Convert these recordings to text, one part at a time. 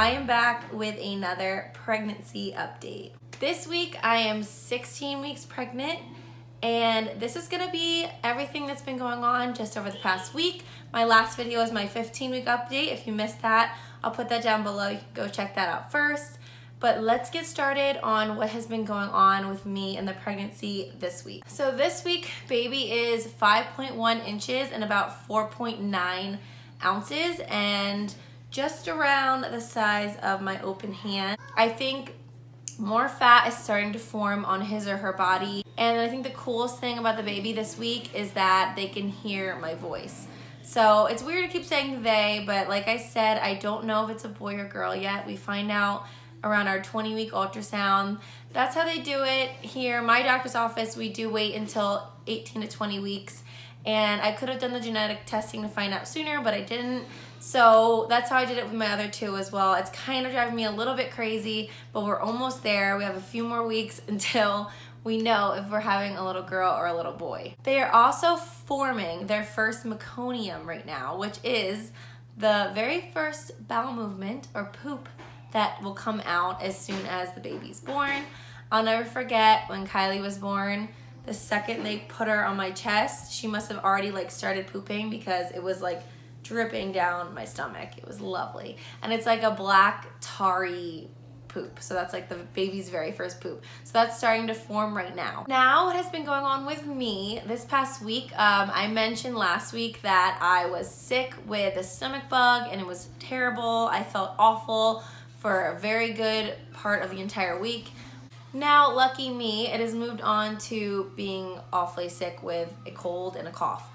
I am back with another pregnancy update. This week I am 16 weeks pregnant, and this is gonna be everything that's been going on just over the past week. My last video is my 15-week update. If you missed that, I'll put that down below. You can go check that out first. But let's get started on what has been going on with me and the pregnancy this week. So this week, baby is 5.1 inches and about 4.9 ounces and just around the size of my open hand. I think more fat is starting to form on his or her body. And I think the coolest thing about the baby this week is that they can hear my voice. So it's weird to keep saying they, but like I said, I don't know if it's a boy or girl yet. We find out around our 20-week ultrasound. That's how they do it here. My doctor's office, we do wait until 18 to 20 weeks. And I could have done the genetic testing to find out sooner, but I didn't. So that's how I did it with my other two as well. It's kind of driving me a little bit crazy, but we're almost there. We have a few more weeks until we know if we're having a little girl or a little boy. They are also forming their first meconium right now, which is the very first bowel movement or poop that will come out as soon as the baby's born. I'll never forget when Kylie was born, the second they put her on my chest, she must have already started pooping because it was dripping down my stomach. It was lovely. And it's like a black tarry poop. So that's the baby's very first poop. So that's starting to form right now. Now what has been going on with me this past week, I mentioned last week that I was sick with a stomach bug and it was terrible. I felt awful for a very good part of the entire week. Now, lucky me, it has moved on to being awfully sick with a cold and a cough.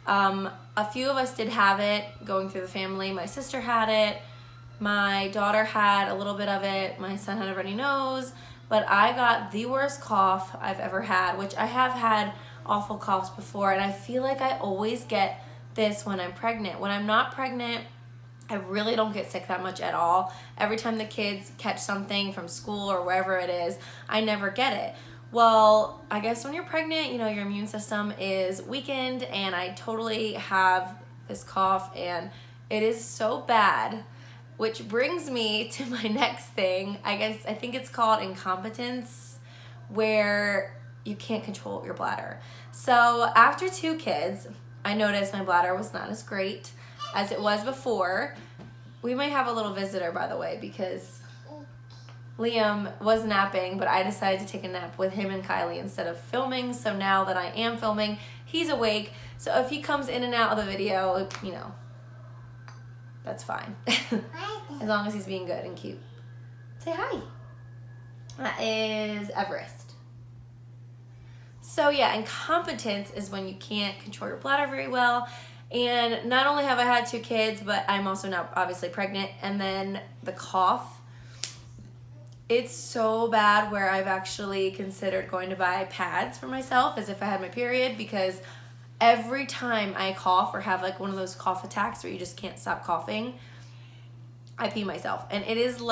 A few of us did have it going through the family. My sister had it. My daughter had a little bit of it. My son had a runny nose. But I got the worst cough I've ever had, which I have had awful coughs before. And I feel like I always get this when I'm pregnant. When I'm not pregnant, I really don't get sick that much at all. Every time the kids catch something from school or wherever it is, I never get it. Well, I guess when you're pregnant, your immune system is weakened, and I totally have this cough, and it is so bad, which brings me to my next thing. I think it's called incompetence, where you can't control your bladder. So after 2 kids, I noticed my bladder was not as great as it was before. We might have a little visitor, by the way, because Liam was napping, but I decided to take a nap with him and Kylie instead of filming. So now that I am filming, he's awake. So if he comes in and out of the video, that's fine. As long as he's being good and cute. Say hi. That is Everest. So yeah, incompetence is when you can't control your bladder very well. And not only have I had 2 kids, but I'm also now obviously pregnant. And then the cough, it's so bad where I've actually considered going to buy pads for myself as if I had my period, because every time I cough or have one of those cough attacks where you just can't stop coughing, I pee myself. And it is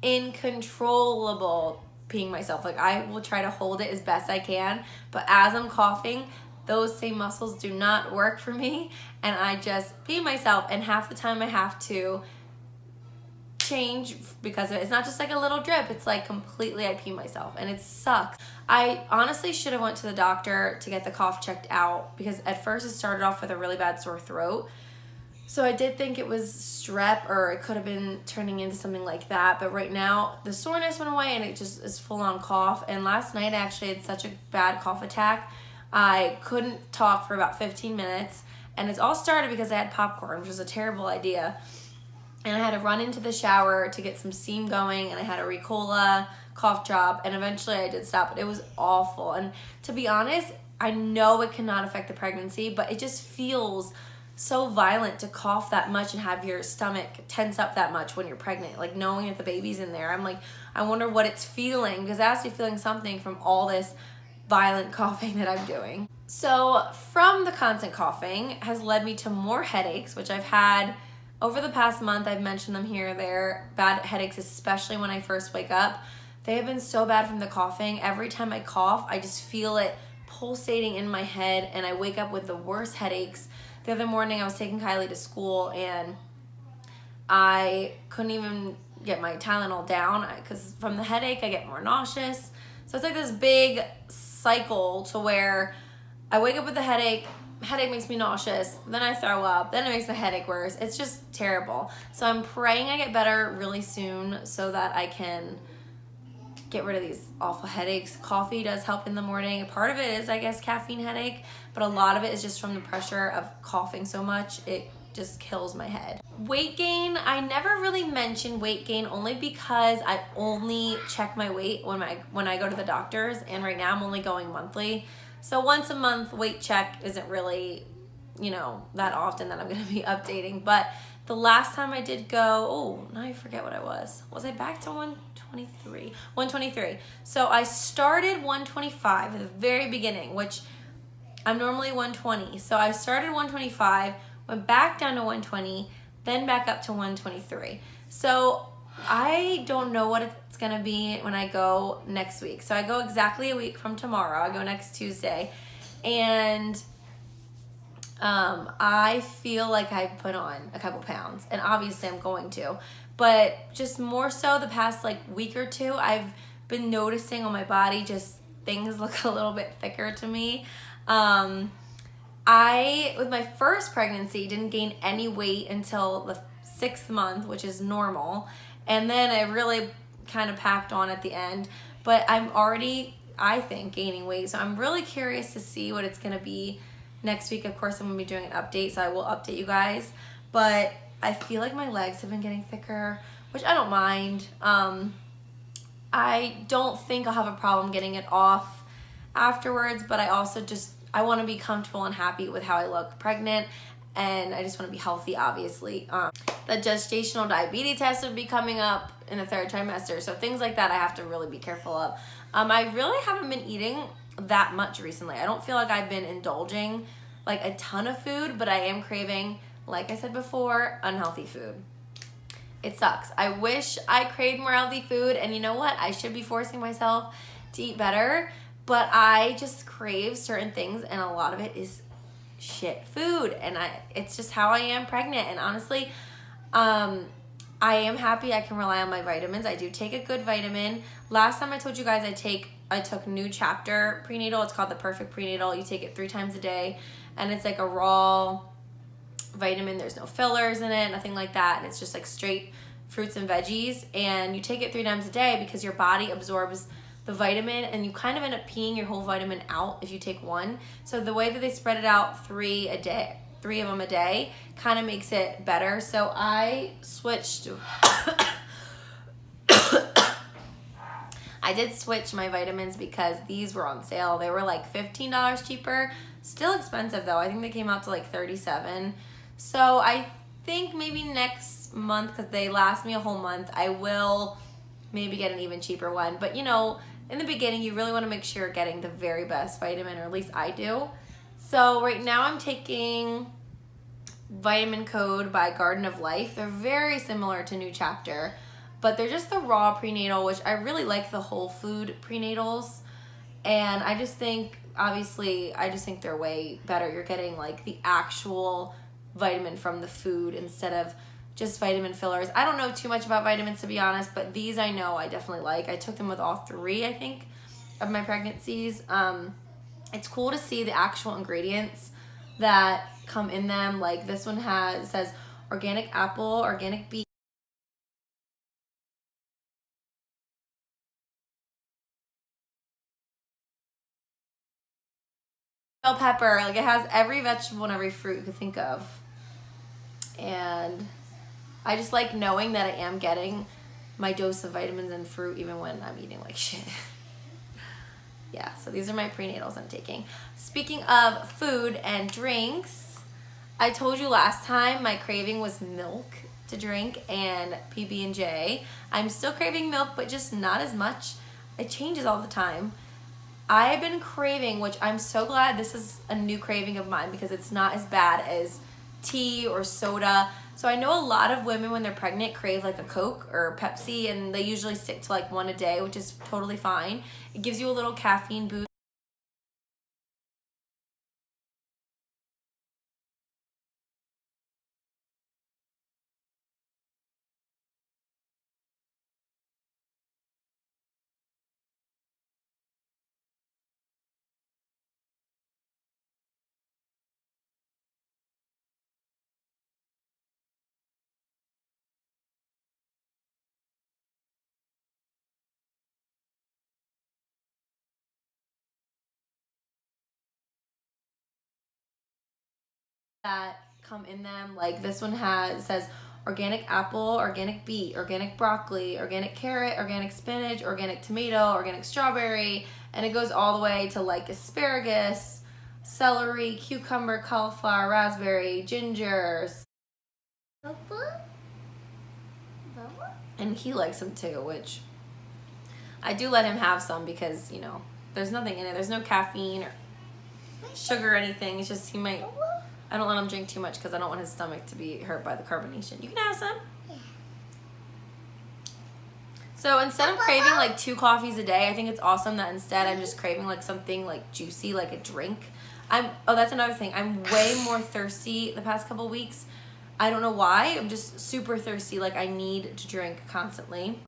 uncontrollable peeing myself. I will try to hold it as best I can, but as I'm coughing, those same muscles do not work for me, and I just pee myself, and half the time I have to change because of it. It's not just a little drip, it's completely I pee myself, and it sucks. I honestly should have went to the doctor to get the cough checked out, because at first it started off with a really bad sore throat. So I did think it was strep, or it could have been turning into something like that, but right now the soreness went away and it just is full on cough. And last night I actually had such a bad cough attack, I couldn't talk for about 15 minutes, and it all started because I had popcorn, which was a terrible idea. And I had to run into the shower to get some steam going, and I had a Ricola cough drop, and eventually I did stop, but it was awful. And to be honest, I know it cannot affect the pregnancy, but it just feels so violent to cough that much and have your stomach tense up that much when you're pregnant. Knowing that the baby's in there, I'm I wonder what it's feeling, because it has to be feeling something from all this violent coughing that I'm doing. So from the constant coughing has led me to more headaches, which I've had over the past month. I've mentioned them here or there. Bad headaches, especially when I first wake up. They have been so bad from the coughing. Every time I cough, I just feel it pulsating in my head, and I wake up with the worst headaches. The other morning I was taking Kylie to school, and I couldn't even get my Tylenol down because from the headache I get more nauseous. So it's like this big cycle to where I wake up with a headache makes me nauseous, then I throw up, then it makes my headache worse. It's just terrible. So I'm praying I get better really soon so that I can get rid of these awful headaches. Coffee does help in the morning. Part of it is, I guess, caffeine headache, but a lot of it is just from the pressure of coughing so much. It just kills my head. Weight gain, I never really mention weight gain only because I only check my weight when I go to the doctors, and right now I'm only going monthly. So once a month weight check isn't really, that often that I'm gonna be updating. But the last time I did go, now I forget what I was. Was I back to 123? 123. So I started 125 at the very beginning, which I'm normally 120. So I started 125, went back down to 120, then back up to 123. So I don't know what it's gonna be when I go next week. So I go exactly a week from tomorrow. I go next Tuesday. And I feel like I put on a couple pounds, and obviously I'm going to, but just more so the past week or two, I've been noticing on my body just things look a little bit thicker to me. I, with my first pregnancy, didn't gain any weight until the 6th month, which is normal. And then I really kind of packed on at the end, but I'm already, I think, gaining weight. So I'm really curious to see what it's gonna be next week. Of course, I'm gonna be doing an update, so I will update you guys. But I feel like my legs have been getting thicker, which I don't mind. I don't think I'll have a problem getting it off afterwards, but I also I wanna be comfortable and happy with how I look pregnant, and I just wanna be healthy, obviously. The gestational diabetes test would be coming up in the 3rd trimester, so things like that I have to really be careful of. I really haven't been eating that much recently. I don't feel like I've been indulging a ton of food, but I am craving, like I said before, unhealthy food. It sucks. I wish I craved more healthy food, and you know what? I should be forcing myself to eat better, but I just crave certain things, and a lot of it is shit food, and it's just how I am pregnant. And honestly, I am happy I can rely on my vitamins. I do take a good vitamin. Last time I told you guys I took New Chapter prenatal. It's called the Perfect Prenatal. You take it 3 times a day, and it's like a raw vitamin. There's no fillers in it, nothing like that, and it's just straight fruits and veggies. And you take it 3 times a day because your body absorbs the vitamin, and you kind of end up peeing your whole vitamin out if you take one. So the way that they spread it out, 3 a day, 3 of them a day, kind of makes it better. So I switched. I did switch my vitamins because these were on sale. They were $15 cheaper. Still expensive though. I think they came out to $37. So I think maybe next month, because they last me a whole month, I will maybe get an even cheaper one. But in the beginning, you really want to make sure you're getting the very best vitamin, or at least I do. So right now I'm taking Vitamin Code by Garden of Life. They're very similar to New Chapter, but they're just the raw prenatal, which I really like the whole food prenatals. And I just think, obviously, they're way better. You're getting the actual vitamin from the food instead of just vitamin fillers. I don't know too much about vitamins, to be honest, but these I know I definitely like. I took them with all 3, I think, of my pregnancies. It's cool to see the actual ingredients that come in them. This one says organic apple, organic beet, bell pepper. It has every vegetable and every fruit you could think of. And I just like knowing that I am getting my dose of vitamins and fruit even when I'm eating like shit. Yeah, so these are my prenatals I'm taking. Speaking of food and drinks, I told you last time my craving was milk to drink and PB&J. I'm still craving milk, but just not as much. It changes all the time. I've been craving, which I'm so glad this is a new craving of mine because it's not as bad as tea or soda. So I know a lot of women when they're pregnant crave a Coke or Pepsi, and they usually stick to 1 a day, which is totally fine. It gives you a little caffeine boost. that come in them. Like this one says organic apple, organic beet, organic broccoli, organic carrot, organic spinach, organic tomato, organic strawberry, and it goes all the way to like asparagus, celery, cucumber, cauliflower, raspberry, ginger. And he likes them too, which I do let him have some because, you know, there's nothing in it. There's no caffeine or sugar or anything. It's just I don't let him drink too much because I don't want his stomach to be hurt by the carbonation. You can have some. Yeah. So instead of craving like 2 coffees a day, I think it's awesome that instead I'm just craving like something like juicy, like a drink. Oh, that's another thing. I'm way more thirsty the past couple weeks. I don't know why. I'm just super thirsty. Like I need to drink constantly.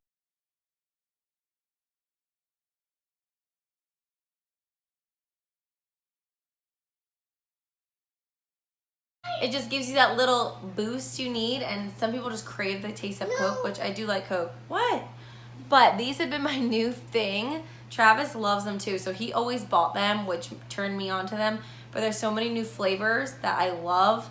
It just gives you that little boost you need, and some people just crave the taste of Coke, which I do like Coke. What? But these have been my new thing. Travis loves them too, so he always bought them, which turned me on to them. But there's so many new flavors that I love.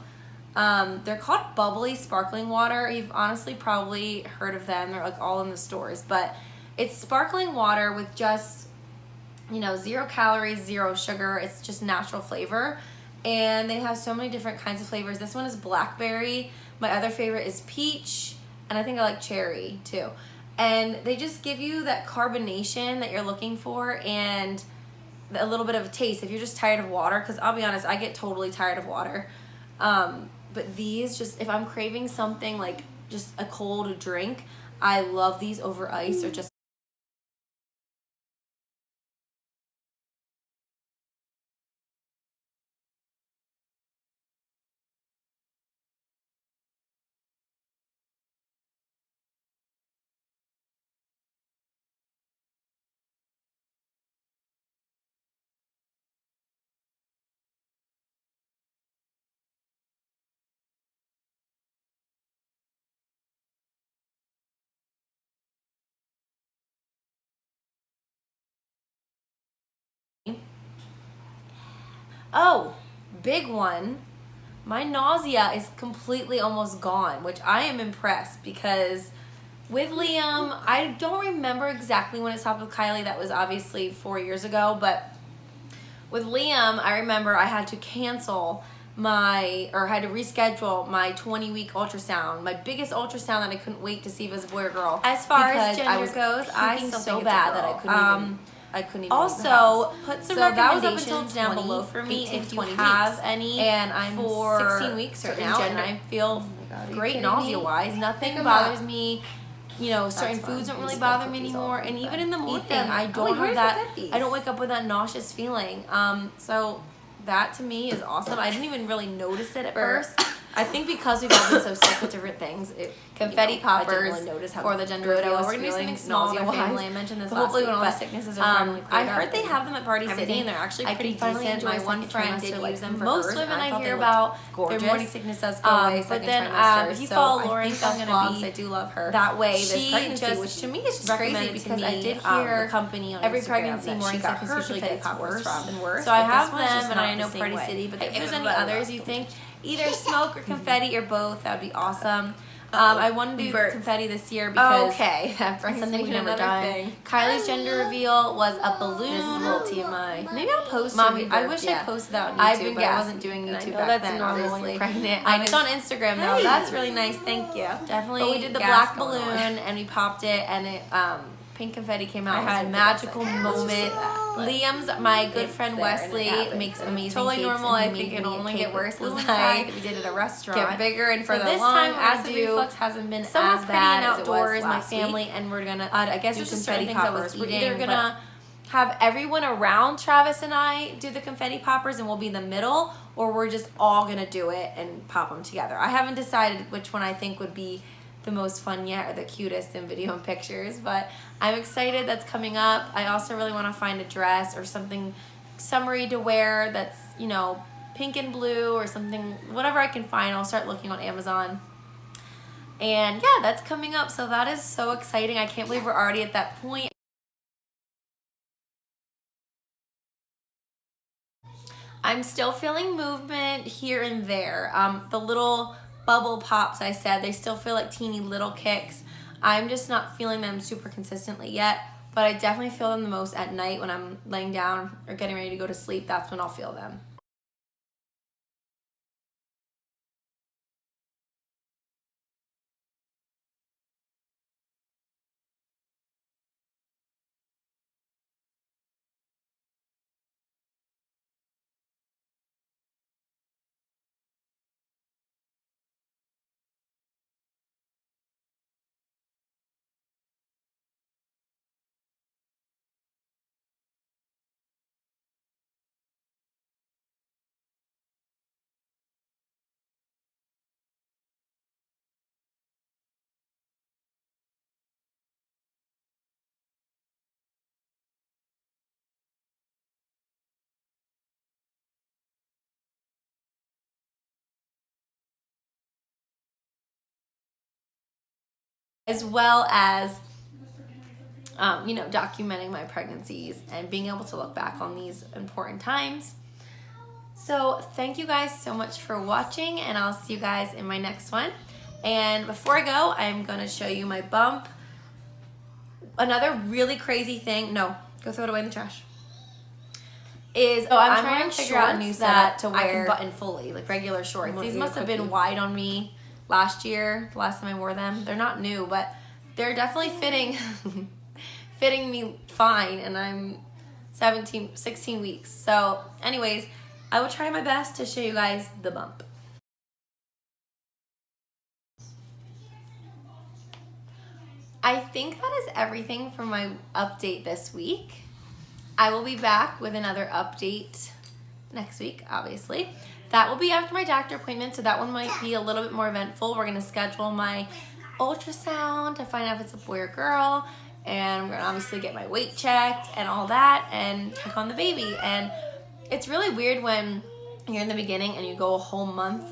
They're called bubbly sparkling water. You've honestly probably heard of them. They're like all in the stores, but it's sparkling water with just, you know, 0 calories, 0 sugar. It's just natural flavor. And they have so many different kinds of flavors. This one is blackberry. My other favorite is peach. And I think I like cherry too. And they just give you that carbonation that you're looking for and a little bit of a taste if you're just tired of water. Because I'll be honest, I get totally tired of water. But these just, if I'm craving something like just a cold drink, I love these over ice or just oh, big one. My nausea is completely almost gone, which I am impressed because with Liam, I don't remember exactly when it stopped with Kylie. That was obviously 4 years ago, but with Liam, I remember I had to cancel had to reschedule my 20-week ultrasound, my biggest ultrasound that I couldn't wait to see if it was a boy or girl. As far as gender goes, I still so bad that I couldn't even also put some recommendations down below for me if you have any. And I'm for 16 weeks right now, and I feel great nausea-wise. Nothing bothers me. You know, certain foods don't really bother me anymore, and even in the morning, I don't have that. I don't wake up with that nauseous feeling. So that to me is awesome. I didn't even really notice it at first. I think because we've all been so sick with different things, confetti poppers I didn't really notice how for the gender reveal. We're gonna do something small with our family. I mentioned this last week, when all the sicknesses are finally cleared up. I heard they have them at Party City, and they're actually pretty decent. My one friend did use them for most women I hear about. Their morning sickness does go away. But then if you follow Lauren's vlogs, I do love her. That way, this pregnancy, which to me is just crazy because I did hear company on every pregnancy morning sickness usually gets worse and worse. So I have them, and I know Party City. But if there's any others you think, either smoke or confetti or both, that would be awesome. I wanted to do confetti this year because that brings something we've never done. Kylie's gender reveal was a balloon. This is a little TMI. Maybe I'll post it. I wish I posted that on YouTube, but I wasn't doing YouTube back then. Normal when you're pregnant. It's on Instagram though. That's really nice. Thank you. Definitely. But we did the black balloon and we popped it, and it pink confetti came out. It was a magical moment. Liam's, my good friend Wesley, makes amazing totally normal. I think it'll only get worse as we did at a restaurant. Get bigger and further along. This time, acid reflux hasn't been as bad outdoors. My family, and we're gonna. I guess it's just certain things I was eating. We're either gonna have everyone around Travis and I do the confetti poppers, and we'll be in the middle, or we're just all gonna do it and pop them together. I haven't decided which one I think would be the most fun yet, or the cutest in video and pictures, but I'm excited. That's coming up. I also really want to find a dress or something summery to wear that's, you know, pink and blue or something, whatever I can find. I'll start looking on Amazon. And yeah, that's coming up, so that is so exciting. I can't believe we're already at that point. I'm still feeling movement here and there. The little bubble pops I said, they still feel like teeny little kicks. I'm just not feeling them super consistently yet, but I definitely feel them the most at night when I'm laying down or getting ready to go to sleep. That's when I'll feel them. As well as documenting my pregnancies and being able to look back on these important times. So thank you guys so much for watching, and I'll see you guys in my next one. And before I go, I'm going to show you my bump. Another really crazy thing, no, go throw it away in the trash, is I'm trying to figure out a new setup to wear. I can button fully, like regular shorts. These must have been wide on me last year, the last time I wore them. They're not new, but they're definitely fitting me fine, and I'm 16 weeks. So anyways, I will try my best to show you guys the bump. I think that is everything for my update this week. I will be back with another update next week, obviously. That will be after my doctor appointment, so that one might be a little bit more eventful. We're gonna schedule my ultrasound to find out if it's a boy or girl, and I'm gonna obviously get my weight checked and all that, and check on the baby. And it's really weird when you're in the beginning and you go a whole month